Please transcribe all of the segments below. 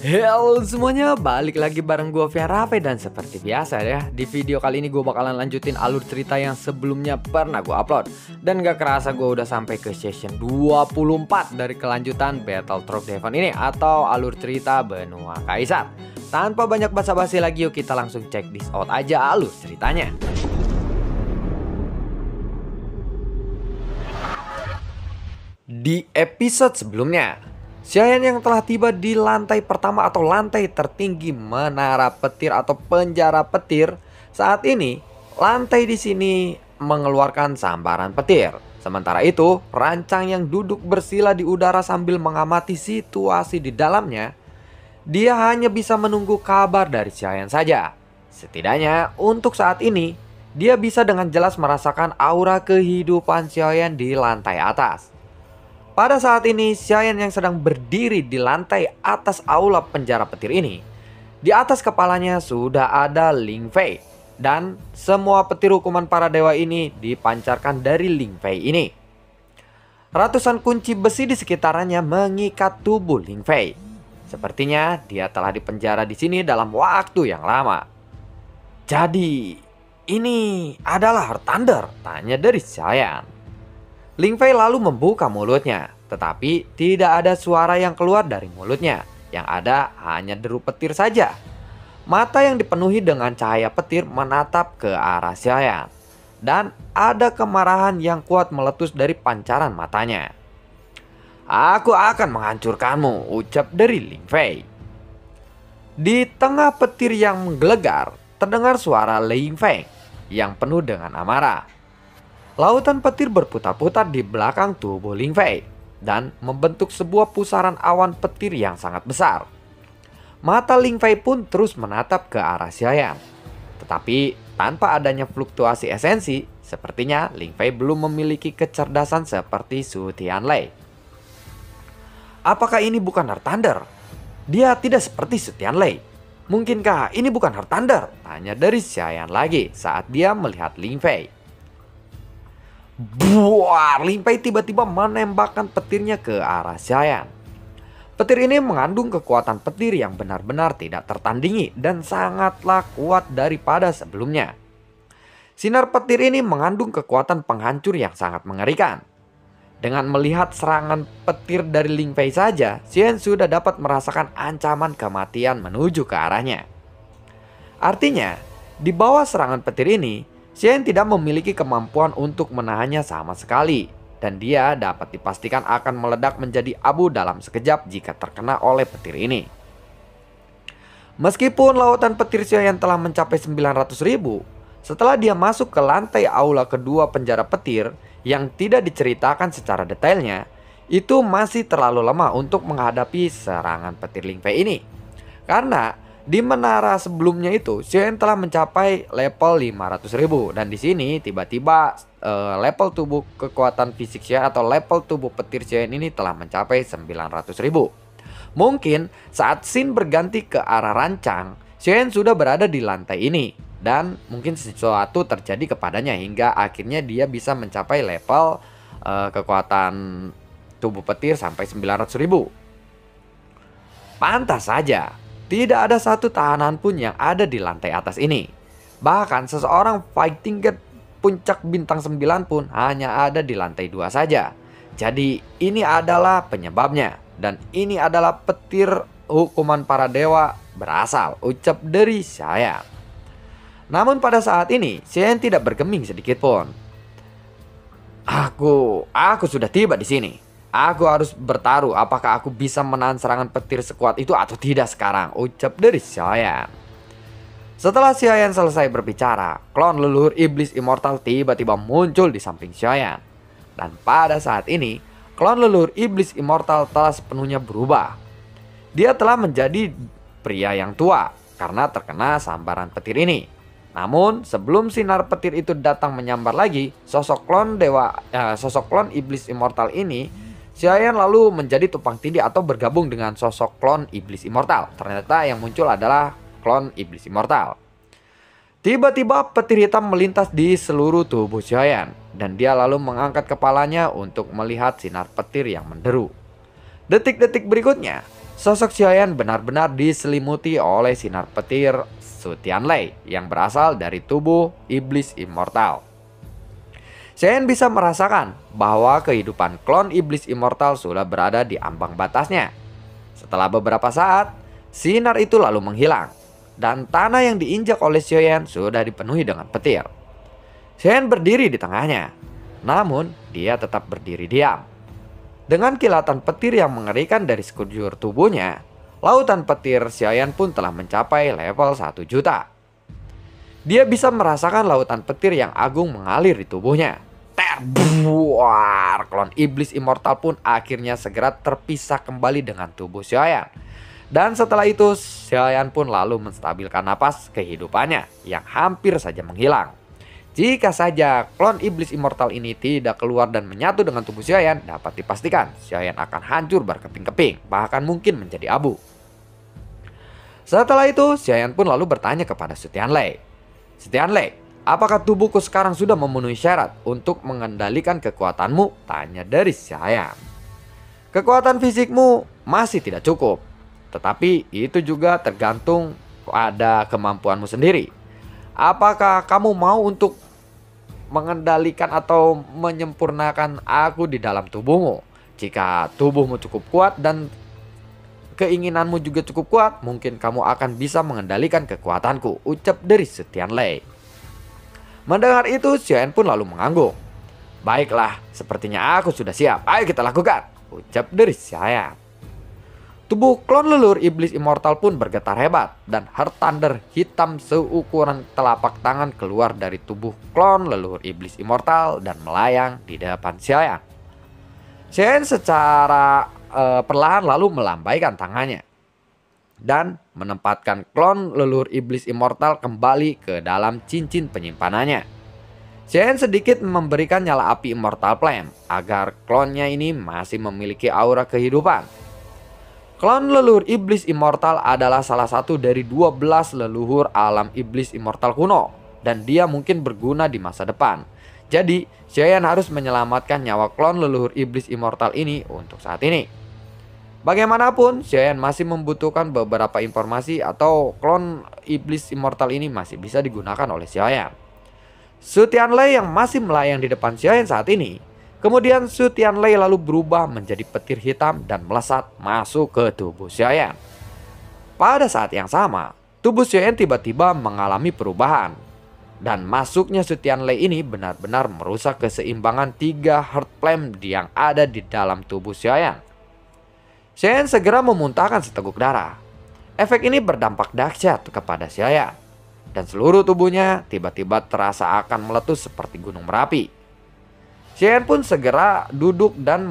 Halo semuanya, balik lagi bareng gue Fiarafe. Dan seperti biasa ya, di video kali ini gue bakalan lanjutin alur cerita yang sebelumnya pernah gue upload. Dan gak kerasa gue udah sampai ke session 24 dari kelanjutan Battletrop Devon ini, atau alur cerita Benua Kaisar. Tanpa banyak basa-basi lagi, yuk kita langsung check this out aja alur ceritanya. Di episode sebelumnya, Xiayan yang telah tiba di lantai pertama atau lantai tertinggi menara petir atau penjara petir, saat ini lantai di sini mengeluarkan sambaran petir. Sementara itu, Rancang yang duduk bersila di udara sambil mengamati situasi di dalamnya, dia hanya bisa menunggu kabar dari Xiayan saja. Setidaknya untuk saat ini, dia bisa dengan jelas merasakan aura kehidupan Xiayan di lantai atas. Pada saat ini, Xiayan yang sedang berdiri di lantai atas aula penjara petir ini, di atas kepalanya sudah ada Ling Fei. Dan semua petir hukuman para dewa ini dipancarkan dari Ling Fei ini. Ratusan kunci besi di sekitarnya mengikat tubuh Ling Fei. Sepertinya dia telah dipenjara di sini dalam waktu yang lama. Jadi, ini adalah Heart Thunder? Tanya dari Xiayan. Ling Fei lalu membuka mulutnya, tetapi tidak ada suara yang keluar dari mulutnya. Yang ada hanya deru petir saja. Mata yang dipenuhi dengan cahaya petir menatap ke arah Xiayan. Dan ada kemarahan yang kuat meletus dari pancaran matanya. "Aku akan menghancurkanmu," ucap dari Ling Fei. Di tengah petir yang menggelegar, terdengar suara Ling Fei yang penuh dengan amarah. Lautan petir berputar-putar di belakang tubuh Ling Fei dan membentuk sebuah pusaran awan petir yang sangat besar. Mata Ling Fei pun terus menatap ke arah Xiayan. Tetapi tanpa adanya fluktuasi esensi, sepertinya Ling Fei belum memiliki kecerdasan seperti Su Tianlei. Apakah ini bukan Heart Thunder? Dia tidak seperti Su Tianlei. Mungkinkah ini bukan Heart Thunder? Tanya dari Xiayan lagi saat dia melihat Ling Fei. Buar, Ling Fei tiba-tiba menembakkan petirnya ke arah Xiayan. Petir ini mengandung kekuatan petir yang benar-benar tidak tertandingi dan sangatlah kuat daripada sebelumnya. Sinar petir ini mengandung kekuatan penghancur yang sangat mengerikan. Dengan melihat serangan petir dari Ling Fei saja, Xiayan sudah dapat merasakan ancaman kematian menuju ke arahnya. Artinya, di bawah serangan petir ini, Xiayan tidak memiliki kemampuan untuk menahannya sama sekali, dan dia dapat dipastikan akan meledak menjadi abu dalam sekejap jika terkena oleh petir ini. Meskipun lautan petir Xiayan telah mencapai 900.000, setelah dia masuk ke lantai aula kedua penjara petir yang tidak diceritakan secara detailnya, itu masih terlalu lemah untuk menghadapi serangan petir Ling Fei ini. Karena di menara sebelumnya itu, Xiayan telah mencapai level 500.000 dan di sini tiba-tiba level tubuh kekuatan fisik Xiayan atau level tubuh petir Xiayan ini telah mencapai 900.000. Mungkin saat scene berganti ke arah Rancang, Xiayan sudah berada di lantai ini dan mungkin sesuatu terjadi kepadanya hingga akhirnya dia bisa mencapai level kekuatan tubuh petir sampai 900.000. Pantas saja, tidak ada satu tahanan pun yang ada di lantai atas ini. Bahkan seseorang fighting get puncak bintang 9 pun hanya ada di lantai 2 saja. Jadi ini adalah penyebabnya. Dan ini adalah petir hukuman para dewa berasal, ucap dari Xiayan. Namun pada saat ini, Xiayan tidak bergeming sedikit pun. Aku sudah tiba di sini. Aku harus bertaruh apakah aku bisa menahan serangan petir sekuat itu atau tidak sekarang, ucap dari Xiayan. Setelah Xiayan selesai berbicara, klon leluhur iblis immortal tiba-tiba muncul di samping Xiayan. Dan pada saat ini, klon leluhur iblis immortal telah sepenuhnya berubah. Dia telah menjadi pria yang tua karena terkena sambaran petir ini. Namun sebelum sinar petir itu datang menyambar lagi, sosok klon iblis immortal ini, Xiayan lalu menjadi tumpang tindih atau bergabung dengan sosok klon iblis immortal. Ternyata yang muncul adalah klon iblis immortal. Tiba-tiba petir hitam melintas di seluruh tubuh Xiayan dan dia lalu mengangkat kepalanya untuk melihat sinar petir yang menderu. Detik-detik berikutnya, Sosok Xiaoyan benar-benar diselimuti oleh sinar petir Su Tianlei yang berasal dari tubuh iblis immortal. Xiaoyan bisa merasakan bahwa kehidupan klon iblis immortal sudah berada di ambang batasnya. Setelah beberapa saat, sinar itu lalu menghilang dan tanah yang diinjak oleh Xiaoyan sudah dipenuhi dengan petir. Xiaoyan berdiri di tengahnya, namun dia tetap berdiri diam. Dengan kilatan petir yang mengerikan dari sekujur tubuhnya, lautan petir Xiaoyan pun telah mencapai level 1 juta. Dia bisa merasakan lautan petir yang agung mengalir di tubuhnya. Terbuar, klon iblis immortal pun akhirnya segera terpisah kembali dengan tubuh Xiaoyan. Dan setelah itu, Xiaoyan pun lalu menstabilkan napas kehidupannya yang hampir saja menghilang. Jika saja klon iblis immortal ini tidak keluar dan menyatu dengan tubuh Xiaoyan, dapat dipastikan Xiaoyan akan hancur berkeping-keping, bahkan mungkin menjadi abu. Setelah itu, Xiaoyan pun lalu bertanya kepada Su Tianlei. Su Tianlei, apakah tubuhku sekarang sudah memenuhi syarat untuk mengendalikan kekuatanmu? Tanya dari Xiaoyan. Kekuatan fisikmu masih tidak cukup, tetapi itu juga tergantung pada kemampuanmu sendiri. Apakah kamu mau untuk mengendalikan atau menyempurnakan aku di dalam tubuhmu? Jika tubuhmu cukup kuat dan keinginanmu juga cukup kuat, mungkin kamu akan bisa mengendalikan kekuatanku, ucap dari Su Tianlei. Mendengar itu, Xiaoyan pun lalu mengangguk. Baiklah, sepertinya aku sudah siap. Ayo kita lakukan, ucap dari Xiaoyan. Tubuh klon leluhur iblis immortal pun bergetar hebat dan Heart Thunder hitam seukuran telapak tangan keluar dari tubuh klon leluhur iblis immortal dan melayang di depan Xiaoyan. Xiaoyan secara perlahan lalu melambaikan tangannya dan menempatkan klon leluhur iblis immortal kembali ke dalam cincin penyimpanannya. Xiaoyan sedikit memberikan nyala api immortal flame agar klonnya ini masih memiliki aura kehidupan. Klon leluhur iblis immortal adalah salah satu dari 12 leluhur alam iblis immortal kuno dan dia mungkin berguna di masa depan. Jadi, Xiaoyan harus menyelamatkan nyawa klon leluhur iblis immortal ini untuk saat ini. Bagaimanapun, Xiaoyan masih membutuhkan beberapa informasi atau klon iblis immortal ini masih bisa digunakan oleh Xiaoyan. Su Tianlei yang masih melayang di depan Xiaoyan saat ini. Kemudian Su Tianlei lalu berubah menjadi petir hitam dan melesat masuk ke tubuh Xiaoyan. Pada saat yang sama, tubuh Xiaoyan tiba-tiba mengalami perubahan. Dan masuknya Su Tianlei ini benar-benar merusak keseimbangan 3 Heart Flame yang ada di dalam tubuh Xiaoyan. Xiaoyan segera memuntahkan seteguk darah. Efek ini berdampak dahsyat kepada Xiaoyan. Dan seluruh tubuhnya tiba-tiba terasa akan meletus seperti gunung Merapi. Xiaoyan pun segera duduk dan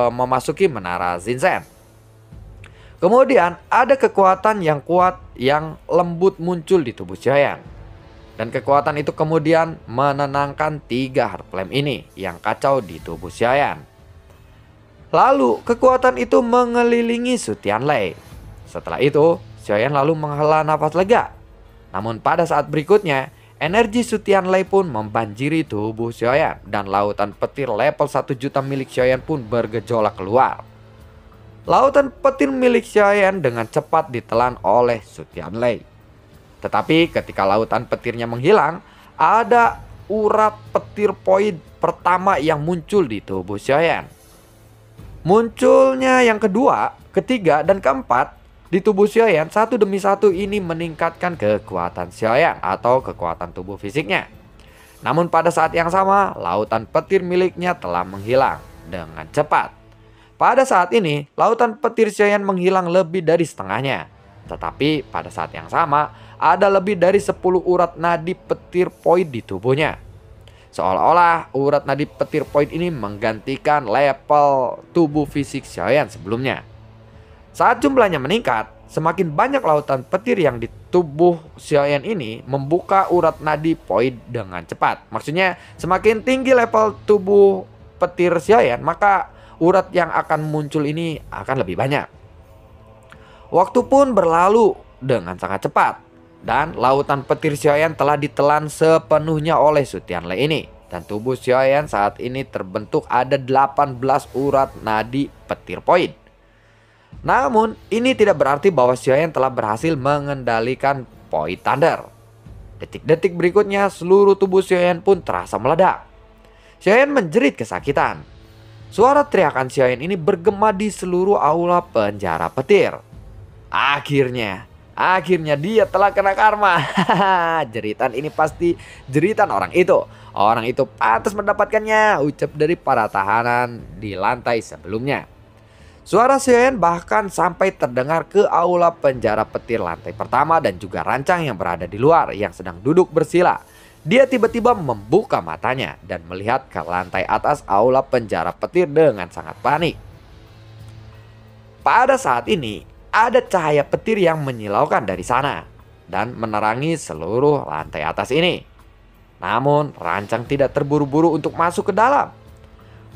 memasuki menara Zinzhen. Kemudian ada kekuatan yang kuat yang lembut muncul di tubuh Xiaoyan. Dan kekuatan itu kemudian menenangkan 3 Heart Flame ini yang kacau di tubuh Xiaoyan. Lalu kekuatan itu mengelilingi Su Tianlei. Setelah itu, Xiaoyan lalu menghela nafas lega. Namun pada saat berikutnya, energi Su Tianlei pun membanjiri tubuh Xiaoyan dan lautan petir level 1 juta milik Xiaoyan pun bergejolak keluar. Lautan petir milik Xiaoyan dengan cepat ditelan oleh Su Tianlei. Tetapi ketika lautan petirnya menghilang, ada urat petir poin pertama yang muncul di tubuh Xiaoyan. Munculnya yang kedua, ketiga, dan keempat di tubuh Xiaoyan satu demi satu ini meningkatkan kekuatan Xiaoyan atau kekuatan tubuh fisiknya. Namun pada saat yang sama, lautan petir miliknya telah menghilang dengan cepat. Pada saat ini, lautan petir Xiaoyan menghilang lebih dari setengahnya. Tetapi pada saat yang sama, ada lebih dari 10 urat nadi petir poin di tubuhnya. Seolah-olah urat nadi petir poin ini menggantikan level tubuh fisik Xiaoyan sebelumnya. Saat jumlahnya meningkat, semakin banyak lautan petir yang di tubuh Xiaoyan ini membuka urat nadi poin dengan cepat. Maksudnya semakin tinggi level tubuh petir Xiaoyan, maka urat yang akan muncul ini akan lebih banyak. Waktu pun berlalu dengan sangat cepat. Dan lautan petir Xiaoyan telah ditelan sepenuhnya oleh Su Tianlei ini. Dan tubuh Xiaoyan saat ini terbentuk ada 18 urat nadi petir poin. Namun, ini tidak berarti bahwa Xiaoyan telah berhasil mengendalikan Point Thunder. Detik-detik berikutnya, seluruh tubuh Xiaoyan pun terasa meledak. Xiaoyan menjerit kesakitan. Suara teriakan Xiaoyan ini bergema di seluruh aula penjara petir. Akhirnya dia telah kena karma. Jeritan ini pasti jeritan orang itu. Orang itu pantas mendapatkannya, ucap dari para tahanan di lantai sebelumnya. Suara Xiaoyan bahkan sampai terdengar ke aula penjara petir lantai pertama dan juga Rancang yang berada di luar yang sedang duduk bersila. Dia tiba-tiba membuka matanya dan melihat ke lantai atas aula penjara petir dengan sangat panik. Pada saat ini, ada cahaya petir yang menyilaukan dari sana dan menerangi seluruh lantai atas ini. Namun, Rancang tidak terburu-buru untuk masuk ke dalam.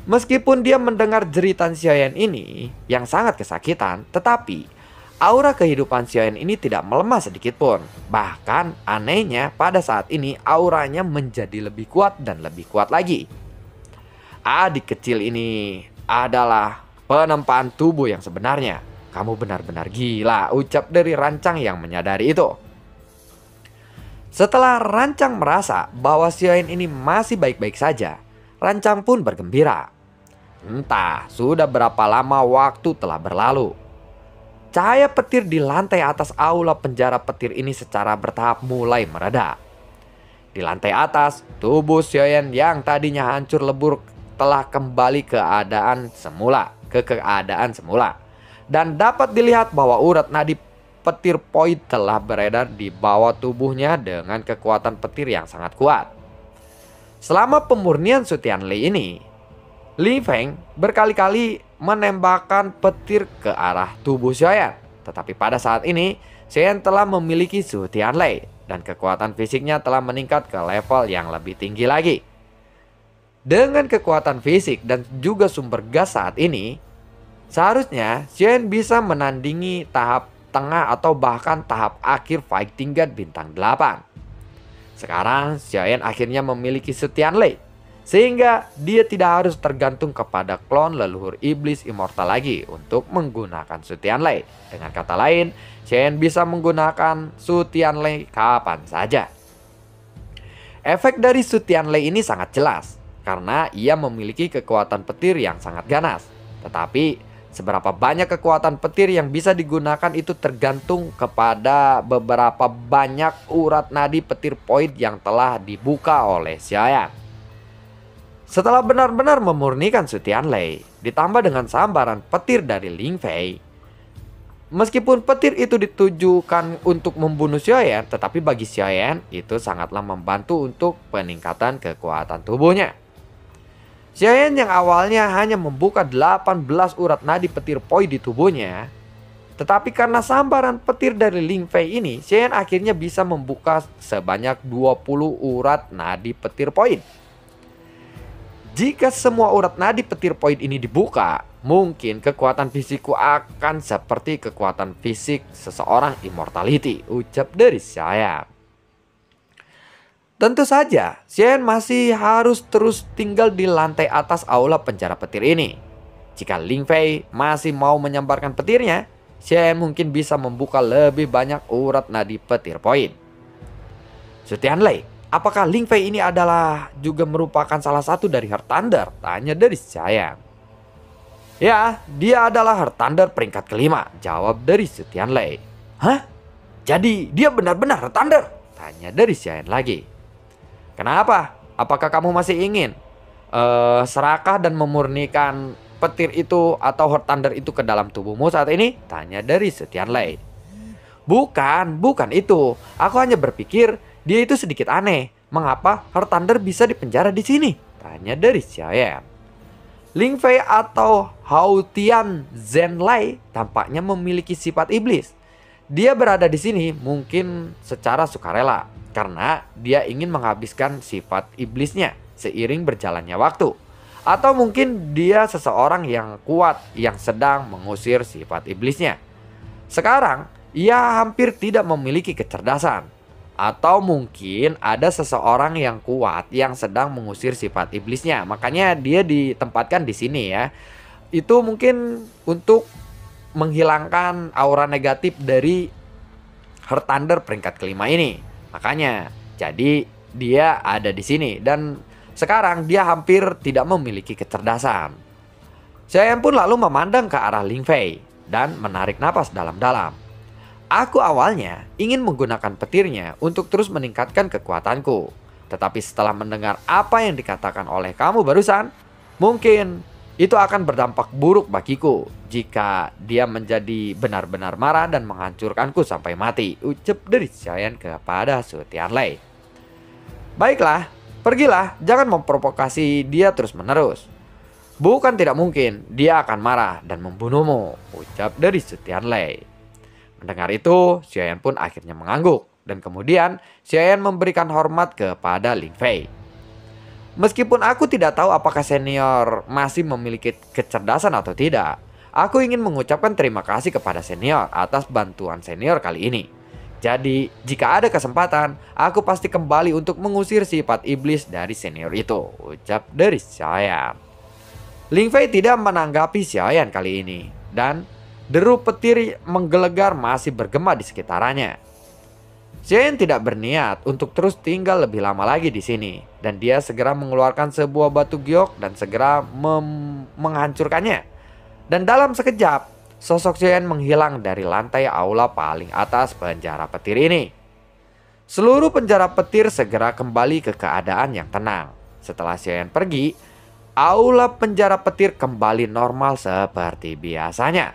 Meskipun dia mendengar jeritan Xiaoyan ini yang sangat kesakitan, tetapi aura kehidupan Xiaoyan ini tidak melemah sedikit pun. Bahkan anehnya pada saat ini auranya menjadi lebih kuat dan lebih kuat lagi. Adik kecil ini adalah penempaan tubuh yang sebenarnya. Kamu benar-benar gila, ucap dari Rancang yang menyadari itu. Setelah Rancang merasa bahwa Xiaoyan ini masih baik-baik saja, Rancang pun bergembira. Entah sudah berapa lama waktu telah berlalu. Cahaya petir di lantai atas aula penjara petir ini secara bertahap mulai mereda. Di lantai atas, tubuh Xiaoyan yang tadinya hancur lebur telah kembali ke keadaan semula. Dan dapat dilihat bahwa urat nadi petir Point telah beredar di bawah tubuhnya dengan kekuatan petir yang sangat kuat. Selama pemurnian Su Tianlei ini, Li Feng berkali-kali menembakkan petir ke arah tubuh Xiaoyan. Tetapi pada saat ini, Xiaoyan telah memiliki Su Tianlei dan kekuatan fisiknya telah meningkat ke level yang lebih tinggi lagi. Dengan kekuatan fisik dan juga sumber gas saat ini, seharusnya Xiaoyan bisa menandingi tahap tengah atau bahkan tahap akhir Fighting God bintang 8. Sekarang Xiaoyan akhirnya memiliki Su Tianlei, sehingga dia tidak harus tergantung kepada klon leluhur iblis immortal lagi untuk menggunakan Su Tianlei. Dengan kata lain, Xiaoyan bisa menggunakan Su Tianlei kapan saja. Efek dari Su Tianlei ini sangat jelas, karena ia memiliki kekuatan petir yang sangat ganas. Tetapi seberapa banyak kekuatan petir yang bisa digunakan itu tergantung kepada beberapa banyak urat nadi petir Point yang telah dibuka oleh Xiaoyan. Setelah benar-benar memurnikan Su Tianlei, ditambah dengan sambaran petir dari Ling Fei, meskipun petir itu ditujukan untuk membunuh Xiaoyan, tetapi bagi Xiaoyan itu sangatlah membantu untuk peningkatan kekuatan tubuhnya. Xiaoyan yang awalnya hanya membuka 18 urat nadi petir Point di tubuhnya, tetapi karena sambaran petir dari Ling Fei ini, Xiaoyan akhirnya bisa membuka sebanyak 20 urat nadi petir Point. Jika semua urat nadi petir Point ini dibuka, mungkin kekuatan fisikku akan seperti kekuatan fisik seseorang immortality, ucap dari Xiaoyan. Tentu saja, Xiaoyan masih harus terus tinggal di lantai atas aula penjara petir ini. Jika Ling Fei masih mau menyambarkan petirnya, Xiaoyan mungkin bisa membuka lebih banyak urat nadi petir Point. Su Tianlei, apakah Ling Fei ini adalah juga merupakan salah satu dari Heart Thunder? Tanya dari Xiaoyan. Ya, dia adalah Heart Thunder peringkat kelima, jawab dari Su Tianlei. Hah? Jadi dia benar-benar Heart Thunder? Tanya dari Xiaoyan lagi. Kenapa? Apakah kamu masih ingin serakah dan memurnikan petir itu atau Heart Thunder itu ke dalam tubuhmu saat ini? Tanya dari Su Tianlei. Bukan itu. Aku hanya berpikir dia itu sedikit aneh. Mengapa Heart Thunder bisa dipenjara di sini? Tanya dari Xiaoyan. Ling Fei atau Hao Tian Zhenlai tampaknya memiliki sifat iblis. Dia berada di sini mungkin secara sukarela, karena dia ingin menghabiskan sifat iblisnya seiring berjalannya waktu. Atau mungkin dia seseorang yang kuat yang sedang mengusir sifat iblisnya. Sekarang ia hampir tidak memiliki kecerdasan. Atau mungkin ada seseorang yang kuat yang sedang mengusir sifat iblisnya. Makanya dia ditempatkan di sini ya. Itu mungkin untuk menghilangkan aura negatif dari Heart Thunder peringkat kelima ini. Makanya jadi dia ada di sini dan sekarang dia hampir tidak memiliki kecerdasan. Xiaoyan pun lalu memandang ke arah Ling Fei dan menarik napas dalam-dalam. Aku awalnya ingin menggunakan petirnya untuk terus meningkatkan kekuatanku. Tetapi setelah mendengar apa yang dikatakan oleh kamu barusan, mungkin itu akan berdampak buruk bagiku jika dia menjadi benar-benar marah dan menghancurkanku sampai mati, ucap dari Xiaoyan kepada Su Tianlei. Baiklah, pergilah, jangan memprovokasi dia terus-menerus. Bukan tidak mungkin dia akan marah dan membunuhmu, ucap dari Su Tianlei. Mendengar itu, Xiaoyan pun akhirnya mengangguk dan kemudian Xiaoyan memberikan hormat kepada Ling Fei. Meskipun aku tidak tahu apakah senior masih memiliki kecerdasan atau tidak, aku ingin mengucapkan terima kasih kepada senior atas bantuan senior kali ini. Jadi, jika ada kesempatan, aku pasti kembali untuk mengusir sifat iblis dari senior itu, ucap dari Xiaoyan. Ling Fei tidak menanggapi Xiaoyan kali ini, dan deru petir menggelegar masih bergema di sekitarannya. Xiaoyan tidak berniat untuk terus tinggal lebih lama lagi di sini, dan dia segera mengeluarkan sebuah batu giok dan segera menghancurkannya. Dan dalam sekejap, sosok Xiaoyan menghilang dari lantai aula paling atas penjara petir ini. Seluruh penjara petir segera kembali ke keadaan yang tenang. Setelah Xiaoyan pergi, aula penjara petir kembali normal seperti biasanya.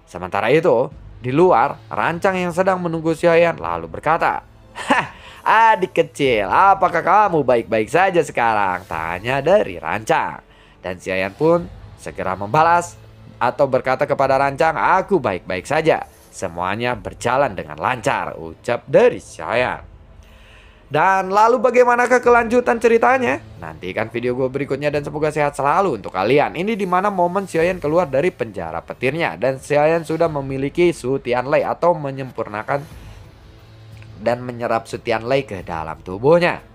Sementara itu, di luar, Rancang yang sedang menunggu Xiaoyan lalu berkata, "Hah, adik kecil, apakah kamu baik-baik saja sekarang?" tanya dari Rancang. Dan Xiaoyan pun segera membalas atau berkata kepada Rancang, "Aku baik-baik saja. Semuanya berjalan dengan lancar," ucap dari Xiaoyan. Dan lalu bagaimanakah kelanjutan ceritanya? Nantikan video gue berikutnya dan semoga sehat selalu untuk kalian. Ini dimana momen Xiaoyan keluar dari penjara petirnya dan Xiaoyan sudah memiliki Su Tianlei atau menyempurnakan dan menyerap Su Tianlei ke dalam tubuhnya.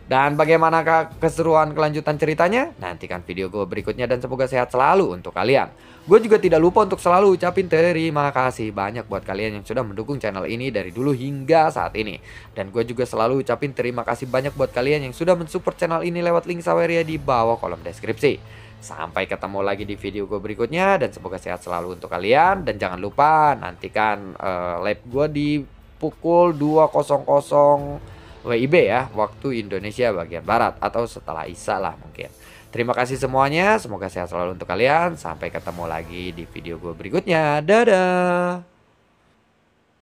Dan bagaimanakah keseruan kelanjutan ceritanya? Nantikan video gue berikutnya dan semoga sehat selalu untuk kalian. Gue juga tidak lupa untuk selalu ucapin terima kasih banyak buat kalian yang sudah mendukung channel ini dari dulu hingga saat ini. Dan gue juga selalu ucapin terima kasih banyak buat kalian yang sudah mensupport channel ini lewat link Saweria di bawah kolom deskripsi. Sampai ketemu lagi di video gue berikutnya dan semoga sehat selalu untuk kalian. Dan jangan lupa nantikan live gue di pukul 2.00 WIB ya, waktu Indonesia bagian Barat atau setelah Isya lah mungkin. Terima kasih semuanya, semoga sehat selalu untuk kalian. Sampai ketemu lagi di video gue berikutnya. Dadah.